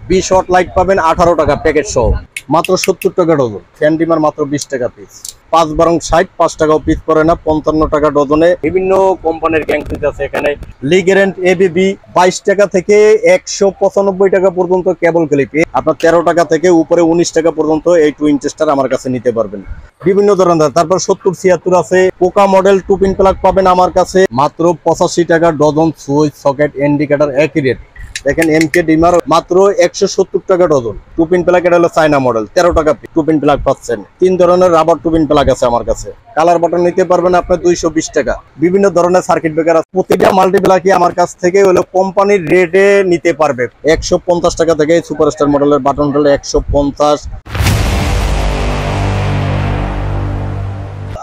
20 watt light পাবেন 18 টাকা packet সহ, মাত্র 70 টাকা ডজন। ফ্যান ডিমার মাত্র 20 টাকা পিস। 5 × 60, 5 টাকাও পিস পড়ে না, 55 টাকা ডজনে। বিভিন্ন কোম্পানির গ্যাং সুইচ আছে এখানে। লিগ্যারেন্ট এবিবি 22 টাকা থেকে 195 টাকা পর্যন্ত কেবল ক্লিপ, আপনার 13 টাকা থেকে উপরে 19 টাকা পর্যন্ত এই টুইন টেস্টার আমার কাছে নিতে পারবেন বিভিন্ন ধরনের। তারপর 70-76 আছে। পোকা মডেল 2 পিন প্লাগ পাবেন আমার কাছে মাত্র 85 টাকা ডজন। সুইচ সকেট ইন্ডিকেটর একই রেট। দেখেন এমকে ডিমার মাত্র 170 টাকা ডজন। 2 পিন প্লাগ, এটা হলো চায়না মডেল, 13 টাকা 2 পিন প্লাগ পাচ্ছেন। 3 ধরনের রাবার 2 পিন প্লাগ আছে আমার কাছে। কালার বাটন নিতে পারবেন আপনার 220 টাকা। বিভিন্ন ধরনের সার্কিট ব্রেকার আছে। প্রতিটা মাল্টিপ্লাগই আমার কাছ থেকে হলো কোম্পানির রেটে নিতে পারবে। 150 টাকা থেকে সুপারস্টার মডেলের বাটন হলো 150।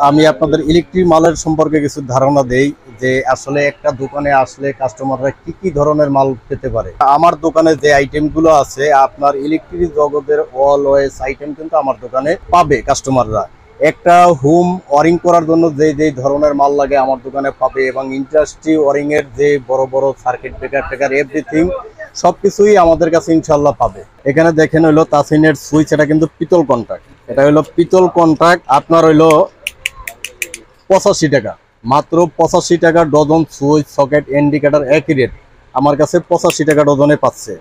আমি আপনাদের ইলেকট্রিক মালের সম্পর্কে কিছু ধারণা দেই যে আসলে একটা দোকানে আসলে কাস্টমাররা কি কি ধরনের মাল পেতে পারে। আমার দোকানে যে আইটেমগুলো আছে, আপনার ইলেকট্রিক জগতের অলওয়েজ আইটেম কিন্তু আমার দোকানে পাবে কাস্টমাররা। একটা হোম ওয়ারিং করার জন্য যে ধরনের মাল লাগে আমার দোকানে পাবে, এবং ইন্ডাস্ট্রি ওয়ারিং এর যে বড় বড় সার্কিট ব্রেকার টেকার এভরিথিং সবকিছুই আমাদের কাছে ইনশাল্লাহ পাবে। এখানে দেখেন হইলো তাসিনের সুইচ, এটা কিন্তু পিতল কন্ট্রাক্ট। এটা হইলো পিতল কন্ট্রাক্ট, আপনার হইলো 85 টাকা, মাত্র 85 টাকা ডজন। সুইচ সকেট ইন্ডিকেটর একই রেট, আমার কাছে 85 টাকা ডজনে পাচ্ছে।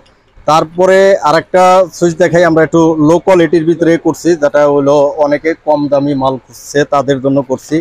তারপরে আরেকটা সুইচ দেখাই, আমরা একটু লো কোয়ালিটির ভিতরে করছি, যেটা হলো অনেকে কম দামি মাল খুঁজছে তাদের জন্য করছি।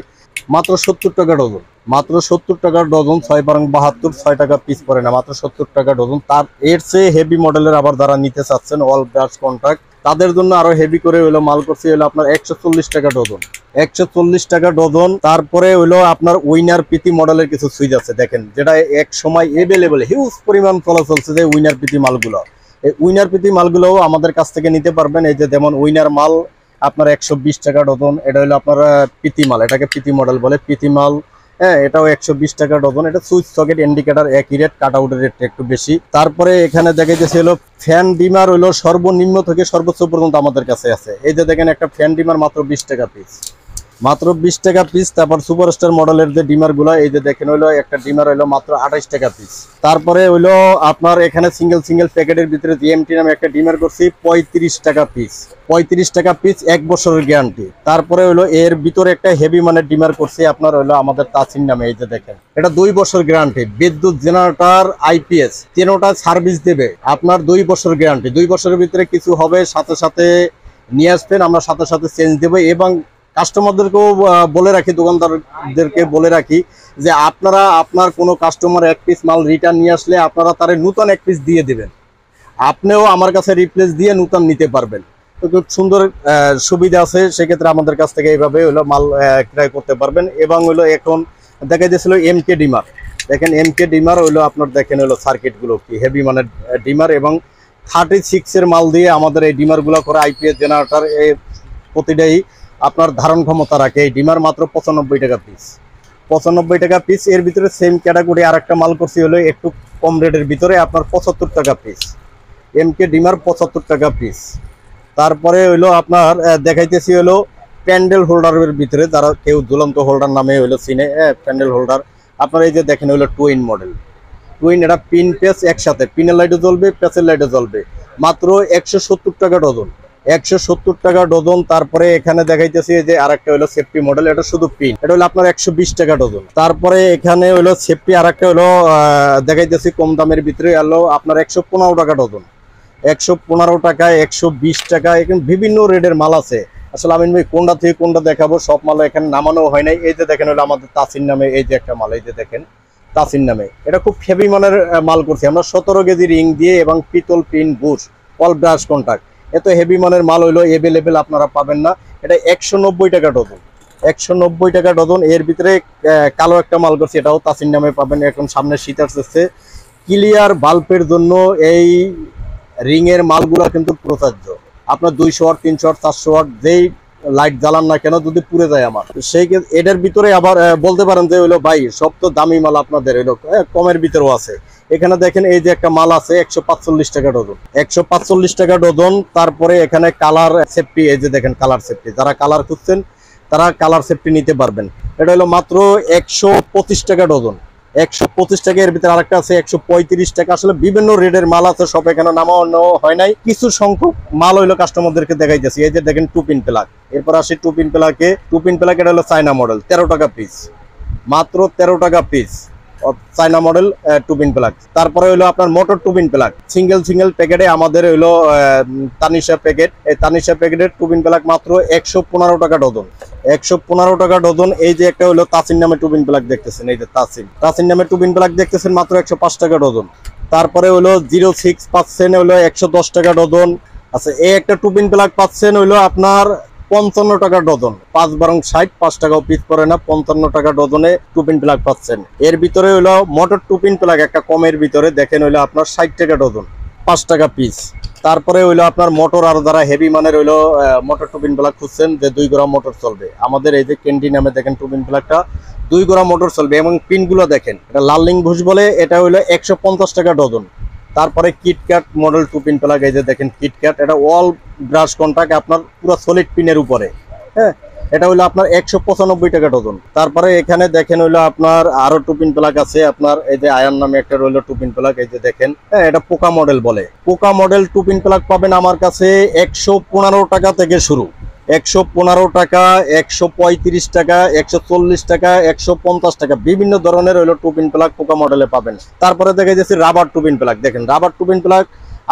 মাত্র 70 টাকা ডজন, মাত্র 70 টাকা ডজন। 6 × 72, 6 টাকা পিস পড়ে না, মাত্র 70 টাকা ডজন। তার এর চেয়ে হেভি মডেলের আবার যারা নিতে চাচ্ছেন অল ব্রাশ কন্ট্রাক্ট, তাদের জন্য আরো হেভি করে হলো মাল করছি, হলো আপনার 140 টাকা ডজন, 140 টাকা ডজন। তারপরে হলো আপনার উইনার পিতি মডেলের কিছু সুইচ আছে দেখেন, যেটা এক সময় এভেলেবেল হিউজ পরিমাণ চলছে যে উইনার পিতি মালগুলো। এই উইনার পিতি মালগুলোও আমাদের কাছ থেকে নিতে পারবেন। এই যে যেমন উইনার মাল আপনার 120 টাকা ডজন। এটা হলো আপনার পিতি মাল, এটাকে পিতি মডেল বলে, পিতি মাল। হ্যাঁ, এটাও 120 টাকা ডজন। এটা সুইচ সকেট ইন্ডিকেটর একই রেট, কাট আউটের রেটটা একটু বেশি। তারপরে এখানে দেখা যাচ্ছে হলো ফ্যান ডিমার হলো সর্বনিম্ন থেকে সর্বোচ্চ পর্যন্ত আমাদের কাছে আছে। এই যে দেখেন একটা ফ্যান ডিমার মাত্র 20 টাকা পিস, মাত্র 20 টাকা পিস। তারপর সুপারস্টার মডেলের যে ডিমার গুলো, এই যে দেখেন হইলো একটা ডিমার হইলো মাত্র 28 টাকা পিস। তারপরে হইলো আপনার এখানে সিঙ্গেল প্যাকেটের ভিতরে জিএমটি নামে একটা ডিমার করছি 35 টাকা পিস, 35 টাকা পিস, 1 বছরের গ্যারান্টি। তারপরে হইলো এর ভিতরে একটা হেভি মানের ডিমার করছি আপনার হইলো আমাদের তাসিন নামে, এই যে দেখেন এটা 2 বছর গ্যারান্টি। বিদ্যুৎ জেনারেটর আইপিএস তিনটা সার্ভিস দেবে আপনার 2 বছর গ্যারান্টি। 2 বছরের ভিতরে কিছু হবে সাথে সাথে নিয়ে আসবেন, আমরা সাথে সাথে চেঞ্জ দেবো। এবং কাস্টমারদেরকেও বলে রাখি, দোকানদারদেরকে বলে রাখি যে আপনারা আপনার কোনো কাস্টমার 1 পিস মাল রিটার্ন নিয়ে আসলে আপনারা তারে নতুন 1 পিস দিয়ে দেবেন, আপনিও আমার কাছে রিপ্লেস দিয়ে নতুন নিতে পারবেন। তো খুব সুন্দর সুবিধা আছে, সেক্ষেত্রে আমাদের কাছ থেকে এইভাবে হলো মাল ক্রয় করতে পারবেন। এবং হলো এখন দেখা যাচ্ছিল এমকে ডিমার, দেখেন এমকে ডিমার হইলো আপনার দেখেন হলো সার্কিটগুলো কি হেভি মানের ডিমার, এবং 36 এর মাল দিয়ে আমাদের এই ডিমারগুলো করে আইপিএস জেনারেটর প্রতিটাই আপনার ধারণ ক্ষমতা রাখে। এই ডিমার মাত্র 95 টাকা পিস, 95 টাকা পিস। এর ভিতরে সেম ক্যাটাগরি আর একটা মাল করছি হলো একটু কম রেটের ভিতরে আপনার 75 টাকা পিস, এমকে ডিমার 75 টাকা পিস। তারপরে হইলো আপনার দেখাইতেছি হলো প্যান্ডেল হোল্ডারের ভিতরে, যারা কেউ ঝুলন্ত হোল্ডার নামে হইলো চিনে, প্যান্ডেল হোল্ডার আপনার এই যে দেখেন হইলো টুইন মডেল, টুইন। এটা পিন পেস একসাথে, পিনের লাইটও জ্বলবে, পেসের লাইটও জ্বলবে, মাত্র 170 টাকা ডজন, 170 টাকা ডজন। তারপরে এখানে দেখাইতেছি যে আরেকটা হলো সেফটি মডেল, এটা শুধু পিন, এটা হলো আপনার 120 টাকা ডজন। তারপরে এখানে হলো সেফটি আরেকটা হলো দেখাইতেছি কম দামের ভিতরে হলো আপনার 115 টাকা ডজন, 115 টাকা, 120 টাকা। এখানে বিভিন্ন রেটের মাল আছে। আসলে আমিন ভাই কোনটা থেকে কোনটা দেখাবো, সব মাল এখানে নামানো হয় নাই। এই যে দেখেন হলো আমাদের তাসিন নামে এই যে একটা মাল, এই যে দেখেন তাসিন নামে, এটা খুব হেভি মানের মাল করছি আমরা 17 কেজি রিং দিয়ে, এবং পিতল pin Bush all brush contact. এত হেভি মানের মাল হইলো এভেলেবেল আপনারা পাবেন না। এটা 190 টাকা ডজন, 190 টাকা ডজন। এর ভিতরে কালো একটা মাল করছি, এটাও তাসিন নামে পাবেন। এখন সামনে শীত আসছে, ক্লিয়ার বাল্বের জন্য এই রিং এর মালগুলো কিন্তু প্রযোজ্য। আপনার 200 ওয়াট, 300 ওয়াট, 400 ওয়াট যেই লাইট জ্বালান না কেন যদি পুড়ে যায় আমার, সেই এটার ভিতরে আবার বলতে পারেন যে হইলো ভাই সব তো দামি মাল আপনাদের হইলো, কমের ভিতরেও আছে। এখানে দেখেন এই যে একটা মাল আছে 145 টাকা ডজন, 145 টাকা ডজন। তারপরে এখানে কালার সেফটি, এই যে দেখেন কালার সেফটি, যারা কালার খুঁজছেন তারা কালার সেফটি নিতে পারবেন। এটা হলো মাত্র 125 টাকা ডজন, 125 টাকা, এর ভিতরে আরেকটা আছে 135 টাকা। আসলে বিভিন্ন রেটের মাল আছে, সব এখানে নামানো হয় নাই, কিছু সংখ্যক মাল হইলো কাস্টমারদেরকে দেখাইতেছি। এই যে দেখেন টুপিন প্লাগ, এরপর আসি টুপিন প্লাগে। টুপিন প্লাগ এটা হলো চায়না মডেল, 13 টাকা পিস, মাত্র 13 টাকা piece China model two-pin plug. তারপরে হইলো আপনার motor two-pin plug, single single প্যাকেটে আমাদের হইলো তানিশা প্যাকেট। এই তানিশা প্যাকেটের টুপিন প্লাগ মাত্র 115 টাকা ডজন, 115 টাকা ডজন। এই যে একটা হলো তাসিন নামে টুপিন প্লাগ দেখতেছেন, এই যে তাসিন নামে টুপিন প্লাগ দেখতেছেন, মাত্র 105 টাকা ডজন। তারপরে হলো 06 পাচ্ছেন হলো 110 টাকা ডজন। আচ্ছা, এই একটা টুপিন প্লাগ পাচ্ছেন হইলো আপনার 55 টাকা ডজন, 5 বারং 60, 5 টাকাও পিস পড়ে না, 55 টাকা ডজনে টুপিন প্লাগ পাচ্ছেন। এর ভিতরে হইলো মোটর টুপিন প্লাগ একটা কমের ভিতরে দেখেন হইলো আপনার 60 টাকা ডজন, 5 টাকা পিস। তারপরে হইলো আপনার মোটর, আর যারা হেভি মানের হইলো মোটর টুপিন প্লাগ খুঁজছেন যে 2 গ্রাম মোটর চলবে, আমাদের এই যে ক্যান্ডি নামে দেখেন টুপিন প্লাগটা 2 গ্রাম মোটর চলবে। এবং পিনগুলো দেখেন, এটা লাললিং ঘুষ বলে, এটা হইলো 150 টাকা ডজন। তারপরে কিটক্যাট মডেল টুপিন প্লাগ, এই যে দেখেন কিটক্যাট, এটা ওয়াল ব্রাশ কন্টাক্ট আপনার পুরো সলিড পিনের উপরে, হ্যাঁ, এটা হইলো আপনার 195 টাকা ডজন। তারপরে এখানে দেখেন হইলো আপনার আরো টুপিন প্লাগ আছে, আপনার এই যে আয়ন নামে একটা রইলো টুপিন প্লাগ, এই যে দেখেন, হ্যাঁ, এটা পোকা মডেল বলে। পোকা মডেল টুপিন প্লাগ পাবেন আমার কাছে 115 টাকা থেকে শুরু, 115 টাকা, 135 টাকা, 140 টাকা, 150 টাকা, বিভিন্ন ধরনের হইলো টুপিন প্লাগ পোকা মডেলে পাবেন। তারপরে দেখা যাচ্ছে রাবার টুপিন প্লাগ, দেখেন রাবার টুপিন প্লাগ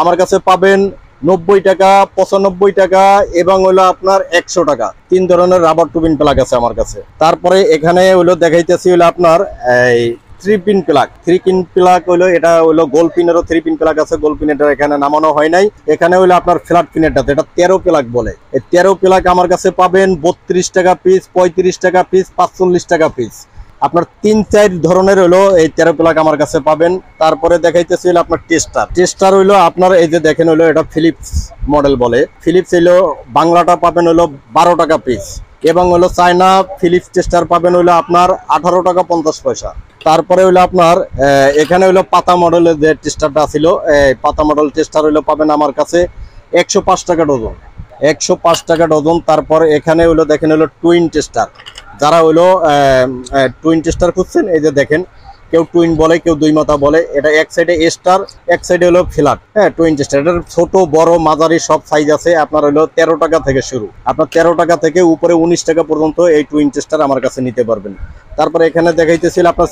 আমার কাছে পাবেন 90 টাকা, 95 টাকা এবং হইলো আপনার 100 টাকা। 3 ধরনের রাবার টুপিন প্লাগ আছে আমার কাছে। তারপরে এখানে হইলো দেখাইতেছি হইলো আপনার এই 3 পিন প্লাগ, 3 পিন প্লাগ হইলো, এটা হইলো গোল পিনেরও 3 পিন প্লাগ আছে, গোল পিনেরটা এখানে নামানো হয় নাই। এখানে হইলো আপনার ফ্ল্যাট পিনেরটা, এটা 13 প্লাগ বলে। এই 13 প্লাগ আমার কাছে পাবেন 32 টাকা পিস, 35 টাকা পিস, 45 টাকা পিস। আপনার 3-4 ধরনের হলো এই 13 প্লাগ আমার কাছে পাবেন। তারপরে দেখাইতেছি হলো আপনার টেস্টার হইলো আপনার এই যে দেখেন হইলো এটা ফিলিপস মডেল বলে। ফিলিপস হইলো বাংলাটা পাবেন হইলো 12 টাকা পিস এবং হলো চায়না ফিলিপস টেস্টার পাবেন হইলো আপনার 18 টাকা 50 পয়সা। তারপরে হইলো আপনার এখানে হইলো পাতা মডেলের যে টেস্টারটা ছিল, পাতা মডেল টেস্টার হইলো পাবেন আমার কাছে 105 টাকা ডজন, 105 টাকা ডজন। তারপর এখানে হইলো দেখেন হইলো টুইন টেস্টার, যারা হইলো টুইন টেস্টার খুঁজছেন, এই যে দেখেন, কেউ টুইন বলে, কেউ 2 মাথা বলে। এটা এক সাইডে স্টার, এক সাইডে হলো ফ্ল্যাট, হ্যাঁ, টুইন টেস্টার। এটার ছোট বড় মাঝারি সব সাইজ আছে। আপনার হলো 13 টাকা থেকে শুরু, আপনার 13 টাকা থেকে উপরে 19 টাকা পর্যন্ত এই টুইন টেস্টার আমার কাছে নিতে পারবেন। তারপরে এখানে দেখাইতেছিল আপনার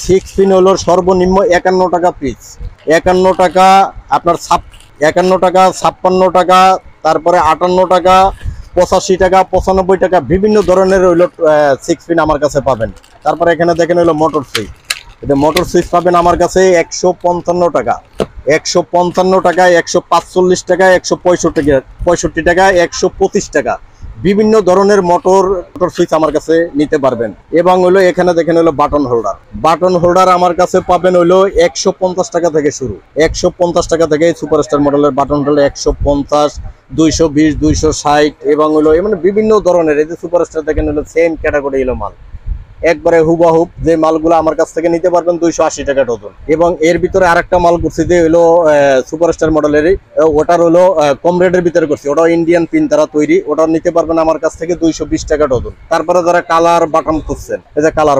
6 পিন হলো সর্বনিম্ন 51 টাকা পিস, 51 টাকা আপনার 51 টাকা, 56 টাকা, তারপরে 58 টাকা, 85 টাকা, 95 টাকা, বিভিন্ন ধরনের হইলো 6 পিন আমার কাছে পাবেন। তারপরে এখানে দেখেন হইলো মোটর সুইচ, এটা মোটর সুইচ পাবেন আমার কাছে 155 টাকা, 155 টাকা, 145 টাকা, 165 টাকা, 125 টাকা, বিভিন্ন ধরনের মোটর সুইচ আমার কাছে নিতে পারবেন। এবং হইলো এখানে দেখেন হইলো বাটন হোল্ডার আমার কাছে পাবেন হইলো 150 টাকা থেকে শুরু, 150 টাকা থেকে সুপারস্টার মডেলের বাটন হোল্ডার 150, 220, 260 এবং হইলো মানে বিভিন্ন ধরনের। এই যে সুপারস্টার দেখেন হইলো সেম ক্যাটাগরি হইলো মাল, একবারে হুবাহুব যে মালগুলো আমার কাছ থেকে নিতে পারবেন 280 টাকা ডজন। এবং এর ভিতরে আরেকটা মাল করছি যে হইলো সুপারস্টার মডেলেরই, ওটার হলো কম রেটের ভিতরে করছি, ওটাও ইন্ডিয়ান পিন তারা তৈরি, ওটা নিতে পারবেন আমার কাছ থেকে 220 টাকা ডজন। তারপরে যারা কালার বাটন খুঁজছেন, এই যে কালার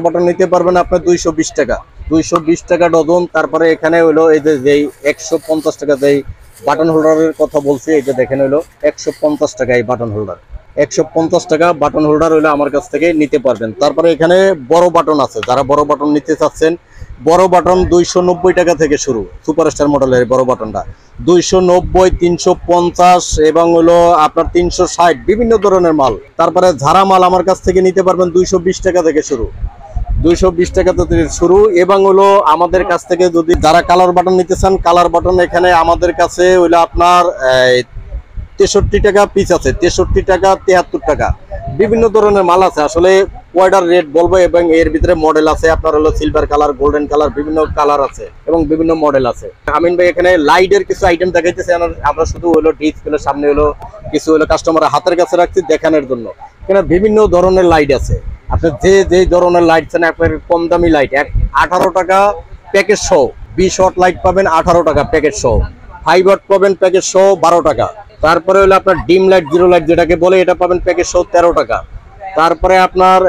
বাটন নিতে পারবেন আপনার 220 টাকা, 220 টাকা ডজন। তারপরে এখানে হইলো এই যে 150 টাকা যেই বাটন হোল্ডারের কথা বলছি, এই যে দেখেন হইলো 150 টাকা এই বাটন হোল্ডার, 150 টাকা বাটন হোল্ডার হইলে আমার কাছ থেকে নিতে পারবেন। তারপরে এখানে বড় বাটন আছে, যারা বড় বাটন নিতে চাচ্ছেন, বড় বাটন 290 টাকা থেকে শুরু, সুপারস্টার মডেলের বড় বাটনটা 290, 350 এবং হলো আপনার 360, বিভিন্ন ধরনের মাল। তারপরে ঝাড়া মাল আমার কাছ থেকে নিতে পারবেন 220 টাকা থেকে শুরু, 220 টাকা থেকে শুরু। এবং হলো আমাদের কাছ থেকে যদি যারা কালার বাটন নিতে চান, কালার বাটন এখানে আমাদের কাছে হইলো আপনার 63 টাকা পিস আছে, 63 টাকা, 73 টাকা, বিভিন্ন ধরনের মাল আছে। আসলে কয়টার রেট বলবো, এবং এর ভিতরে মডেল আছে আপনার হলো সিলভার কালার, গোল্ডেন কালার, বিভিন্ন কালার আছে এবং বিভিন্ন মডেল আছে। আমিন ভাই এখানে লাইটের কিছু আইটেম দেখাইতেছে, আমরা শুধু হলো ডিসপ্লের সামনে হলো কিছু হলো কাস্টমার হাতের কাছে রাখছি দেখানোর জন্য। এখানে বিভিন্ন ধরনের লাইট আছে, আপনি যে ধরনের লাইট চান, আপনার কম দামি লাইট 18 টাকা প্যাকেজ সহ, 20 ওয়াট লাইট পাবেন 18 টাকা প্যাকেজ সহ, 5 ওয়াট পাবেন প্যাকেজ সহ 12 টাকা। তারপরে হলো আপনার ডিম লাইট, জিরো লাইট যেটাকে বলে, এটা পাবেন প্যাকেজ সহ 13 টাকা। তারপরে আপনার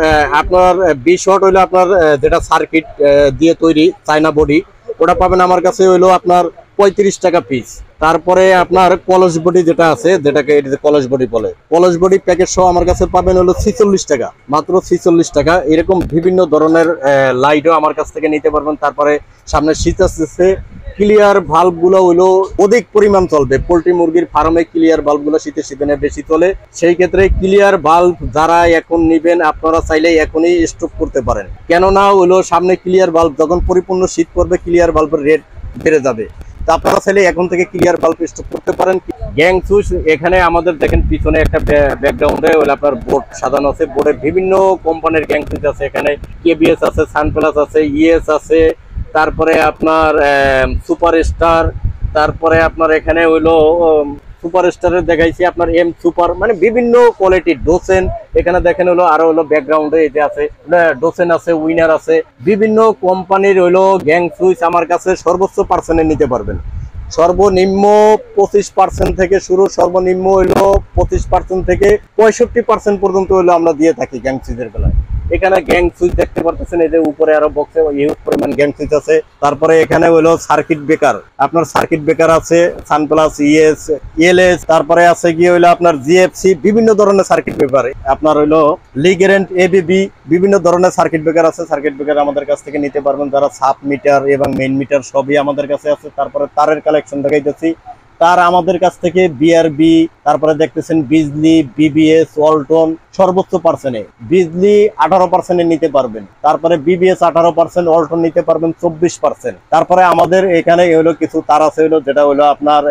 আপনার 20 ওয়াট হইলো আপনার যেটা সার্কিট দিয়ে তৈরি চায়না বডি, ওটা পাবেন আমার কাছে হইলো আপনার 35 টাকা পিস। তারপরে আপনার কলস বডি যেটা আছে, যেটাকে কলস বডি বলে, কলস বডি প্যাকেট সহ আমার কাছে পাবেন হলো 46 টাকা, মাত্র 46 টাকা। এরকম বিভিন্ন ধরনের লাইটও আমার কাছ থেকে নিতে পারবেন। তারপরে সামনে শীত আসতেছে, ক্লিয়ার ভাল্ব গুলো হইলো অধিক পরিমাণ চলবে। পোল্ট্রি মুরগির ফার্মে ক্লিয়ার ভাল্ব গুলো শীতের সিজনে বেশি চলে, সেই ক্ষেত্রে ক্লিয়ার ভাল্ব যারা এখন নিবেন আপনারা চাইলে এখনই স্টক করতে পারেন। কেননা হইলো সামনে ক্লিয়ার ভাল্ব যখন পরিপূর্ণ শীত করবে ক্লিয়ার ভাল্বের রেট বেড়ে যাবে, তা আপনারা চাইলে এখন থেকে ক্লিয়ার ভাল্ব স্টক করতে পারেন। গ্যাং সুইচ এখানে আমাদের দেখেন পিছনে একটা ব্যাকগ্রাউন্ডে হলো আপনার বোর্ড সাজানো আছে, বোর্ডে বিভিন্ন কোম্পানির গ্যাং সুইচ আছে, এখানে কেবিএস আছে, সানপ্লাস আছে, ইএস আছে, তারপরে আপনার সুপারস্টার, তারপরে আপনার এখানে হইলো সুপারস্টারের দেখাইছি আপনার এম সুপার, মানে বিভিন্ন কোয়ালিটির ডোসেন এখানে দেখেন হলো। আরো হলো ব্যাকগ্রাউন্ডে এই যে আছে ডোসেন আছে, উইনার আছে, বিভিন্ন কোম্পানির হইলো গ্যাং সুইচ আমার কাছে সর্বোচ্চ পার্সেন্টে নিতে পারবেন। সর্বনিম্ন 25% থেকে শুরু, সর্বনিম্ন হইলো 25% থেকে 65% পর্যন্ত হইলো আমরা দিয়ে থাকি গ্যাং সুইচের বেলায়। এখানে গ্যাং সুইচ দেখতে পারতেছেন, এই যে উপরে আরো বক্সে ইউজ পরিমাণ গ্যাং সুইচ আছে। তারপরে এখানে হইলো সার্কিট ব্রেকার, আপনার সার্কিট ব্রেকার আছে, সানপ্লাস, ইএস, ইএলএস, তারপরে আছে কি হইলো আপনার জিএফসি, বিভিন্ন ধরনের সার্কিট ব্রেকার, আপনার হইলো লিগ্যারেন্ট, এবিবি, বিভিন্ন ধরনের সার্কিট ব্রেকার আছে। সার্কিট ব্রেকার আমাদের কাছ থেকে নিতে পারবেন যারা সাব মিটার এবং মেইন মিটার সবই আমাদের কাছে আছে। তারপরে তারের কালেকশন দেখাইতেছি, তার আমাদের কাছ থেকে বিআরবি, তারপরে দেখতেছেন বিজলি, বিবিএস, ওয়ালটন সর্বোচ্চ পার্সেন্টে, বিজলি 18% নিতে পারবেন, তারপরে বিবিএস 18%, ওয়ালটন নিতে পারবেন 24%। তারপরে আমাদের এখানে হলো কিছু তার আছে হলো যেটা হলো আপনার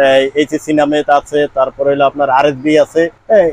এইচএসি নামে আছে, তারপরে হলো আপনার আরএসবি আছে,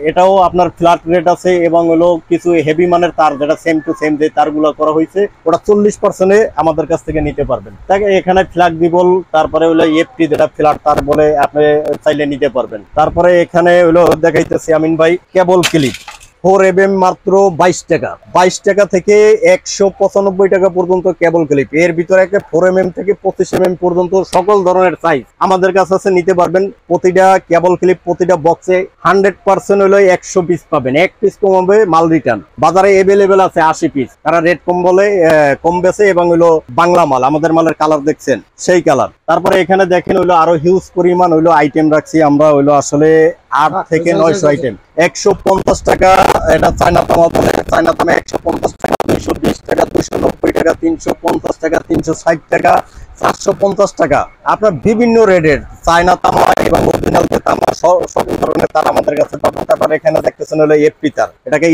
এটাও আপনার ফ্ল্যাট রেট আছে, এবং হলো কিছু হেভি মানের তার যেটা সেম টু সেম যে তারগুলো করা হয়েছে ওটা 40%-এ আমাদের কাছ থেকে নিতে পারবেন। তাকে এখানে ফ্ল্যাক্সিবল, তারপরে হলো এফটি যেটা ফ্ল্যাট তার বলে আপনি চাইলে নিতে পারবেন। তারপরে এখানে হলো দেখাইতেছি আমিন ভাই কেবল ক্লিপ 4mm মাত্র 22 টাকা, 22 টাকা থেকে 195 টাকা পর্যন্ত কেবল ক্লিপ। এর ভিতরে একটা 4mm থেকে 25mm পর্যন্ত সকল ধরনের সাইজ আমাদের কাছে আছে, নিতে পারবেন। প্রতিটা কেবল ক্লিপ প্রতিটা বক্সে 100% হলো 100 পিস পাবেন, এক পিস কম হবে মাল রিটার্ন। বাজারে এভেলেবেল আছে 80 পিস, তারা রেট কম বলে কম বেছে, এবং হলো বাংলা মাল, আমাদের মালের কালার দেখছেন সেই কালার। তারপরে এখানে দেখেন হইলো আরো হিউজ পরিমাণ হইলো আইটেম রাখছি আমরা, হইলো আসলে 8 থেকে 900 আইটেম। 150 টাকা এটা চায়না তামা বলে, চায়না তামা 150 টাকা, 220 টাকা, 290 টাকা, 350 টাকা, 360 টাকা, 450 টাকা। আপনার বিভিন্ন রেটের চায়না তামা এবং অরিজিনাল তামা সকল ধরনের তার আমাদের কাছে পাবেন। তারপরে এখানে দেখতেছেন হলো এফপি তার, এটাকে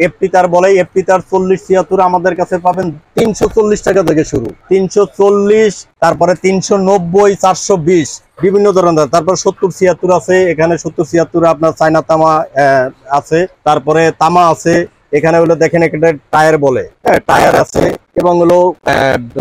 এফপি তার বলে। এফপি তার 40-76 আমাদের কাছে পাবেন 340 টাকা থেকে শুরু, 340, তারপরে 390, 420 বিভিন্ন ধরনের। তারপর 70-76 আছে, এখানে 70-76 আপনার চায়না তামা আছে, তারপরে তামা আছে। এখানে হলো দেখেন একটা টায়ার বলে, টায়ার আছে, এবং হলো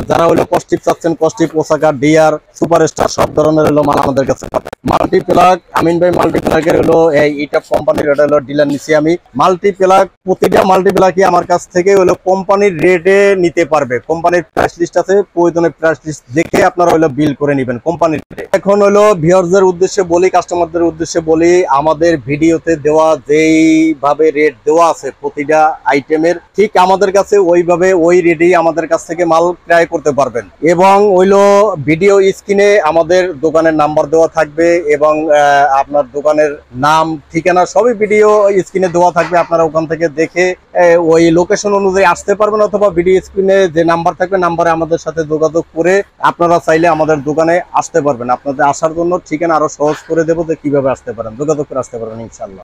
যারা হলো কস্টিপ চাচ্ছেন, কস্টিপ, ওসাকা, ডিআর, সুপারস্টার সব ধরনের হলো মাল আমাদের কাছে পাবেন। মাল্টিপ্লাগ আমিন ভাই মাল্টিপ্লাগের হলো এই ইটাপ কোম্পানির, এটা হলো ডিলার নিছি আমি। মাল্টিপ্লাগ প্রতিটা মাল্টিপ্লাগই আমার কাছ থেকে হলো কোম্পানির রেটে নিতে পারবে, কোম্পানির প্রাইস লিস্ট আছে, প্রয়োজনে প্রাইস লিস্ট দেখে আপনারা হলো বিল করে নেবেন কোম্পানির রেটে। এখন হলো ভিউয়ারদের উদ্দেশ্যে বলি, কাস্টমারদের উদ্দেশ্যে বলি, আমাদের ভিডিওতে দেওয়া যেইভাবে রেট দেওয়া আছে প্রতিটা আইটেমের, ঠিক আমাদের কাছে ওইভাবে ওই রেটেই আমাদের কাছ থেকে মাল ক্রয় করতে পারবেন। এবং হইলো ভিডিও স্ক্রিনে আমাদের দোকানের নাম্বার দেওয়া থাকবে, এবং আপনার দোকানের নাম, ঠিকানা সবই ভিডিও স্ক্রিনে দেওয়া থাকবে। আপনারা ওখান থেকে দেখে ওই লোকেশন অনুযায়ী আসতে পারবেন, অথবা ভিডিও স্ক্রিনে যে নাম্বার থাকবে নাম্বারে আমাদের সাথে যোগাযোগ করে আপনারা চাইলে আমাদের দোকানে আসতে পারবেন। আপনাদের আসার জন্য ঠিকানা আরো সহজ করে দেবো যে কিভাবে আসতে পারেন, যোগাযোগ করে আসতে পারবেন ইনশাল্লাহ।